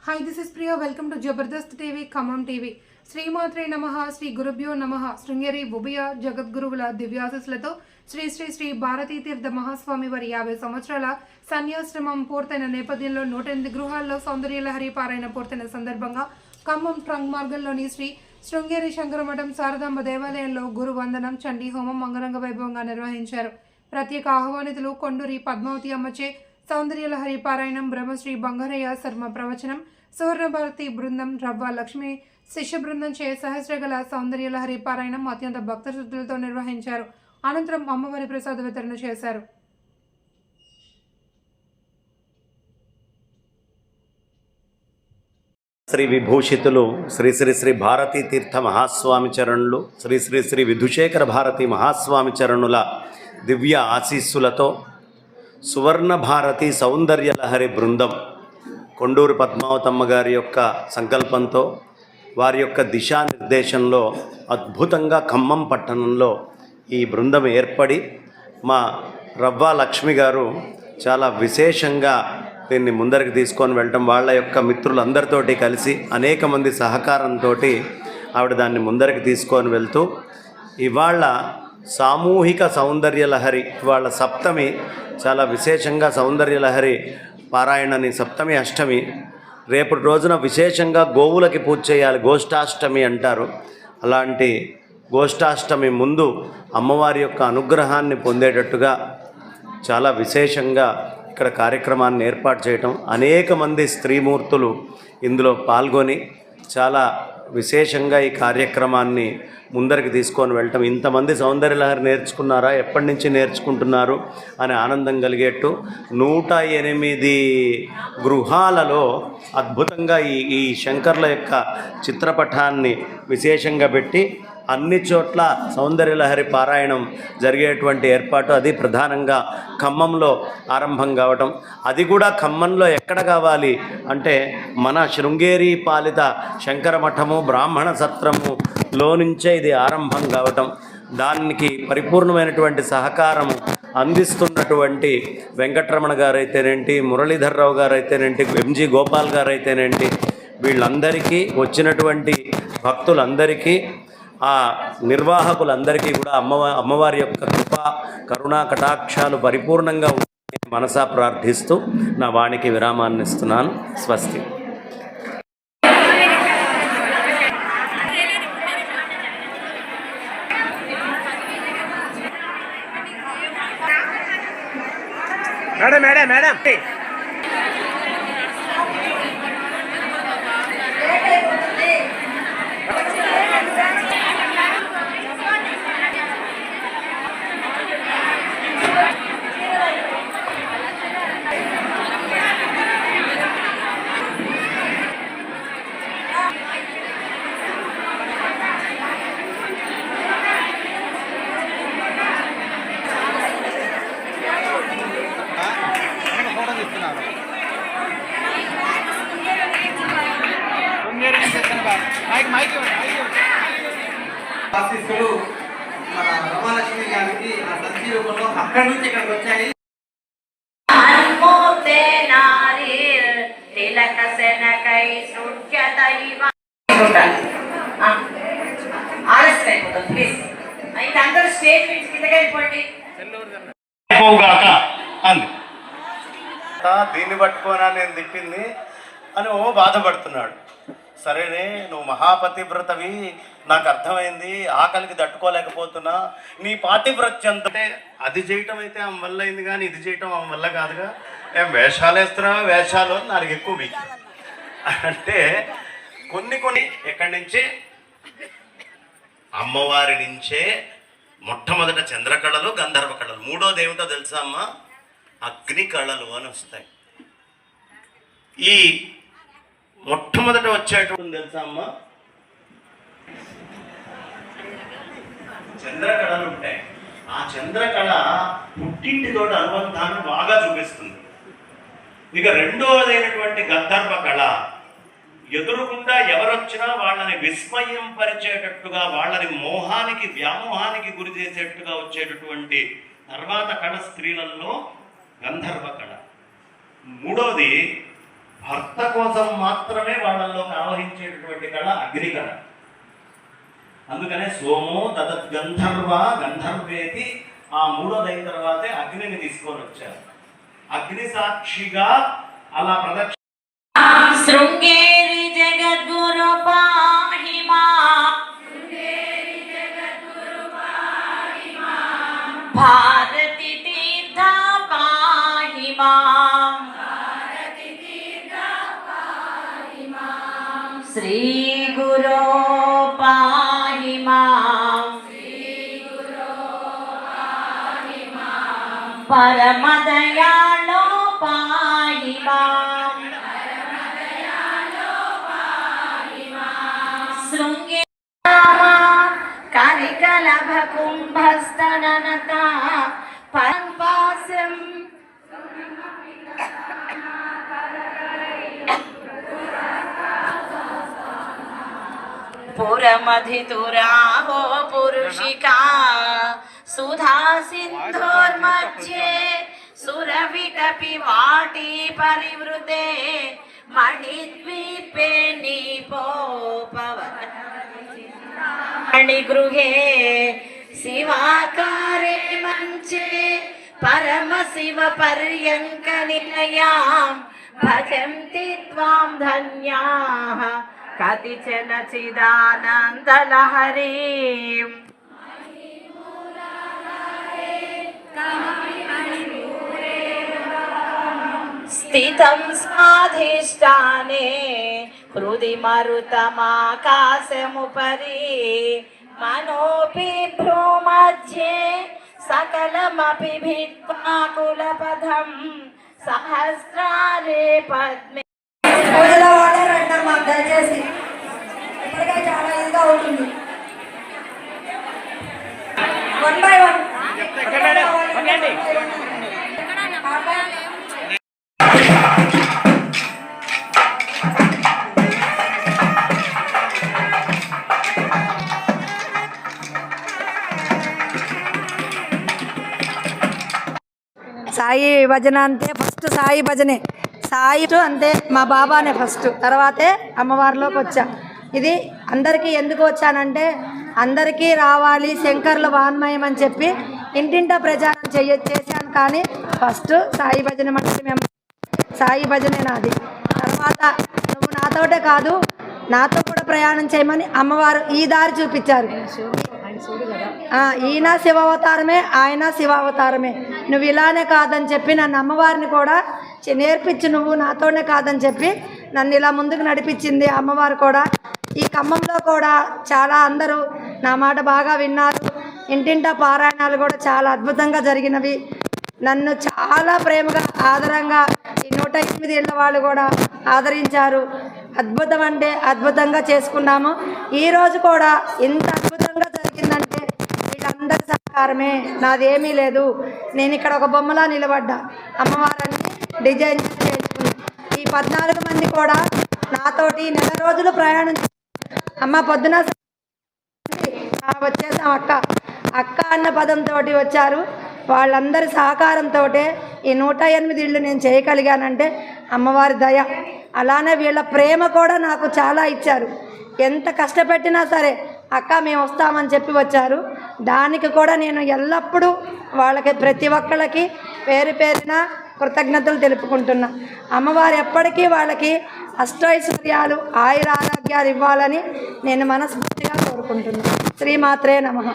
Hi, this is Priya. Welcome to Jabardast TV, Khammam TV. శ్రీమాత్రే నమః, శ్రీ గురుభ్యో నమః. శృంగేరి బుబియ జగద్గురువుల దివ్యాశీస్సులతో శ్రీ శ్రీ శ్రీ భారతీ తీర్థ మహాస్వామి వారి 50 సంవత్సరాల సన్యాశ్రమం పూర్తయిన నేపథ్యంలో 108 గృహాల్లో సౌందర్యలహరి పారాయణ పూర్తయిన సందర్భంగా ఖమ్మం ట్రంక్ మార్గంలోని శ్రీ శృంగేరి శంకరమఠం శారదాంబ దేవాలయంలో గురు వందనం, చండీ హోమం అంగరంగ వైభవంగా నిర్వహించారు. ప్రత్యేక ఆహ్వానితులు కొండూరి పద్మావతి అమ్మచే సౌందర్యలహరి పారాయణం, బ్రహ్మశ్రీ బంగారయ్య శర్మ ప్రవచనం, సువర్ణభారతి బృందం, రవ్వ లక్ష్మి శిష్య బృందం చే సహస్రగల సౌందర్యలహరి పారాయణం అత్యంత భక్తశ్రద్ధలతో నిర్వహించారు. అనంతరం అమ్మవారి ప్రసాద వితరణ చేశారు. శ్రీ విభూషితులు శ్రీ శ్రీ శ్రీ భారతీ తీర్థ మహాస్వామి చరణులు, శ్రీ శ్రీ శ్రీ విధుశేఖర భారతి మహాస్వామి చరణుల దివ్య ఆశీస్సులతో సువర్ణ భారతి సౌందర్యలహరి బృందం కొండూరు పద్మావతమ్మ గారి యొక్క సంకల్పంతో, వారి యొక్క దిశానిర్దేశంలో అద్భుతంగా ఖమ్మం పట్టణంలో ఈ బృందం ఏర్పడి మా రవ్వ లక్ష్మి గారు చాలా విశేషంగా దీన్ని ముందరికి తీసుకొని వెళ్ళటం, వాళ్ళ యొక్క మిత్రులందరితోటి కలిసి అనేక మంది సహకారంతో ఆవిడ దాన్ని ముందరికి తీసుకొని వెళ్తూ ఇవాళ సామూహిక సౌందర్యలహరి, ఇవాళ సప్తమి, చాలా విశేషంగా సౌందర్యలహరి పారాయణని సప్తమి అష్టమి, రేపటి రోజున విశేషంగా గోవులకి పూజ చేయాలి, గోష్ఠాష్టమి అంటారు. అలాంటి గోష్ఠాష్టమి ముందు అమ్మవారి యొక్క అనుగ్రహాన్ని పొందేటట్టుగా చాలా విశేషంగా ఇక్కడ కార్యక్రమాన్ని ఏర్పాటు చేయటం, అనేక మంది స్త్రీమూర్తులు ఇందులో పాల్గొని చాలా విశేషంగా ఈ కార్యక్రమాన్ని ముందరికి తీసుకొని వెళ్ళటం, ఇంతమంది సౌందర్యలహరి నేర్చుకున్నారా, ఎప్పటి నుంచి నేర్చుకుంటున్నారు అనే ఆనందం కలిగేట్టు 108 గృహాలలో అద్భుతంగా ఈ శంకర్ల యొక్క చిత్రపటాన్ని విశేషంగా పెట్టి అన్ని చోట్ల సౌందర్యలహరి పారాయణం జరిగేటువంటి ఏర్పాటు, అది ప్రధానంగా ఖమ్మంలో ఆరంభం కావటం. అది కూడా ఖమ్మంలో ఎక్కడ కావాలి అంటే మన శృంగేరి పాలిత శంకరమఠము బ్రాహ్మణ సత్రములో నుంచే ఇది ఆరంభం కావటం. దానికి పరిపూర్ణమైనటువంటి సహకారము అందిస్తున్నటువంటి వెంకటరమణ గారు అయితేనేంటి, మురళీధర్రావు గారు అయితేనేంటి, ఎంజి గోపాల్ గారు అయితేనేంటి, వీళ్ళందరికీ, వచ్చినటువంటి భక్తులందరికీ, ఆ నిర్వాహకులందరికీ కూడా అమ్మవారి యొక్క కృప కరుణా కటాక్షాలు పరిపూర్ణంగా ఉంటాయని మనసా ప్రార్థిస్తూ నా వాణికి విరామాన్ని ఇస్తున్నాను. స్వస్తి. మేడం మేడం మేడం ఆశీస్సులు మన రమాలక్ష్మి గారికి ఆ సంజీవంలో అక్కడి నుంచి ఇక్కడికి వచ్చాయి. అందరూ స్టేజ్ నుంచి కిందకి వెళ్ళిపోండి. దీన్ని పట్టుకోనా నేను తిట్టింది అని బాధపడుతున్నాడు. సరేనే, నువ్వు మహాపతివ్రతవి, నాకు అర్థమైంది, ఆకలికి తట్టుకోలేకపోతున్నా, నీ పాతివ్రత్యంతో అది చేయటం అయితే ఆమె వల్ల అయింది, కానీ ఇది చేయటం ఆమె వల్ల కాదుగా. ఏం వేషాలు వేస్తున్నావా? వేషాలు నాకు ఎక్కువ మీకు అంటే కొన్ని ఎక్కడి నుంచి, అమ్మవారి నుంచే మొట్టమొదట చంద్రకళలు, గంధర్వ కళలు, మూడోది ఏమిటో తెలుసా అమ్మ? అగ్ని కళలు అని వస్తాయి. ఈ మొట్టమొదట వచ్చేటువంటి తెలుసా అమ్మ? చంద్రకళలు ఉంటాయి. ఆ చంద్రకళ పుట్టింటితో అనుబంధాన్ని బాగా చూపిస్తుంది. ఇక రెండవదైనటువంటి గంధర్వ కళ ఎదురుకుండా ఎవరొచ్చినా వాళ్ళని విస్మయం పరిచేటట్టుగా, వాళ్ళని మోహానికి, వ్యామోహానికి గురి చేసేట్టుగా వచ్చేటటువంటి తర్వాత కళ స్త్రీలలో గంధర్వ కళ. మూడోది భర్త కోసం మాత్రమే కళ అగ్ని కళ. అందుకనే సోమో తదద్గంధర్వ గంధర్వేతి, ఆ మూడోదైన తర్వాతే అగ్నిని తీసుకొని వచ్చారు. అగ్ని సాక్షిగా అలా ప్రదక్షిణ. శృంగేరి జగద్గురు పాహి మాం, భారతి తీర్థ పాహి మాం, శ్రీ గురో పాహి మాం, పరమ దయాళో పాహి మాం, శృంగే కనికలభ కుంభస్తననత పంపాసం పురమధితురాహో పురుషికా సుధా సింధోర్మధ్యే సురవిటపి వాటి పరివృతే మణిద్వీపే నిపోపవన మణిగృహే శివాకారే మంచే పరమ శివ పర్యంక నిలయాం భజంతి త్వాం ధన్యాః కతిచన చిదానందలహరీం. స్థితం స్వాధిష్టానే హృది మరుతమాకాశముపరి మనోపి భ్రూమధ్యే సకలమపి భిత్వా కులపథం సహస్రారే పద్మే. పూజలో వాళ్ళే రండి మాకు దయచేసి, ఇప్పటికే చాలా ఇదిగా ఉంటుంది. 1 by 1 సాయి భజన అంటే ఫస్ట్ సాయి భజనే, సాయి అంతే మా బాబానే ఫస్ట్, తర్వాతే అమ్మవారిలోకి వచ్చా. ఇది అందరికీ ఎందుకు వచ్చానంటే అందరికీ రావాలి శంకర్ల వాన్మయం అని చెప్పి ఇంటింటా ప్రచారం చేశాను. కానీ ఫస్ట్ సాయి భజన మండలి మేము సాయి భజనే నాది. తర్వాత నువ్వు నాతోటే కాదు నాతో కూడా ప్రయాణం చేయమని అమ్మవారు ఈ దారి చూపించారు. ఈయన శివావతారమే, ఆయన శివావతారమే, నువ్వు ఇలానే కాదని చెప్పి నన్ను అమ్మవారిని కూడా నేర్పించి నువ్వు నాతోనే కాదని చెప్పి నన్ను ఇలా ముందుకు నడిపించింది అమ్మవారు కూడా. ఈ ఖమ్మంలో కూడా చాలా అందరూ నా మాట బాగా విన్నారు. ఇంటింటా పారాయణాలు కూడా చాలా అద్భుతంగా జరిగినవి. నన్ను చాలా ప్రేమగా ఆదరంగా ఈ 108 ఏళ్ళ వాళ్ళు కూడా ఆదరించారు. అద్భుతం అంటే అద్భుతంగా చేసుకున్నాము. ఈరోజు కూడా ఇంత అద్భుతంగా జరిగిందంటే వీళ్ళందరి సహకారమే, నాదేమీ లేదు. నేను ఇక్కడ ఒక బొమ్మలా నిలబడ్డా, అమ్మవారిని డిజైన్ చేసుకుని. ఈ 14 మంది కూడా నాతోటి నెల రోజులు ప్రయాణం. అమ్మ పొద్దున వచ్చేసాం అక్క అన్న పదంతో వచ్చారు. వాళ్ళందరి సహకారంతో ఈ 108 ఇళ్ళు నేను చేయగలిగానంటే అమ్మవారి దయ. అలానే వీళ్ళ ప్రేమ కూడా నాకు చాలా ఇచ్చారు. ఎంత కష్టపెట్టినా సరే అక్క మేము వస్తామని చెప్పి వచ్చారు. దానికి కూడా నేను ఎల్లప్పుడూ వాళ్ళకి ప్రతి ఒక్కళ్ళకి పేరు పేరున కృతజ్ఞతలు తెలుపుకుంటున్నా. అమ్మవారు ఎప్పటికీ వాళ్ళకి అష్టైశ్వర్యాలు ఆయుర ఆరోగ్యాలు ఇవ్వాలని నేను మనస్ఫూర్తిగా కోరుకుంటున్నాను. శ్రీమాత్రే నమః.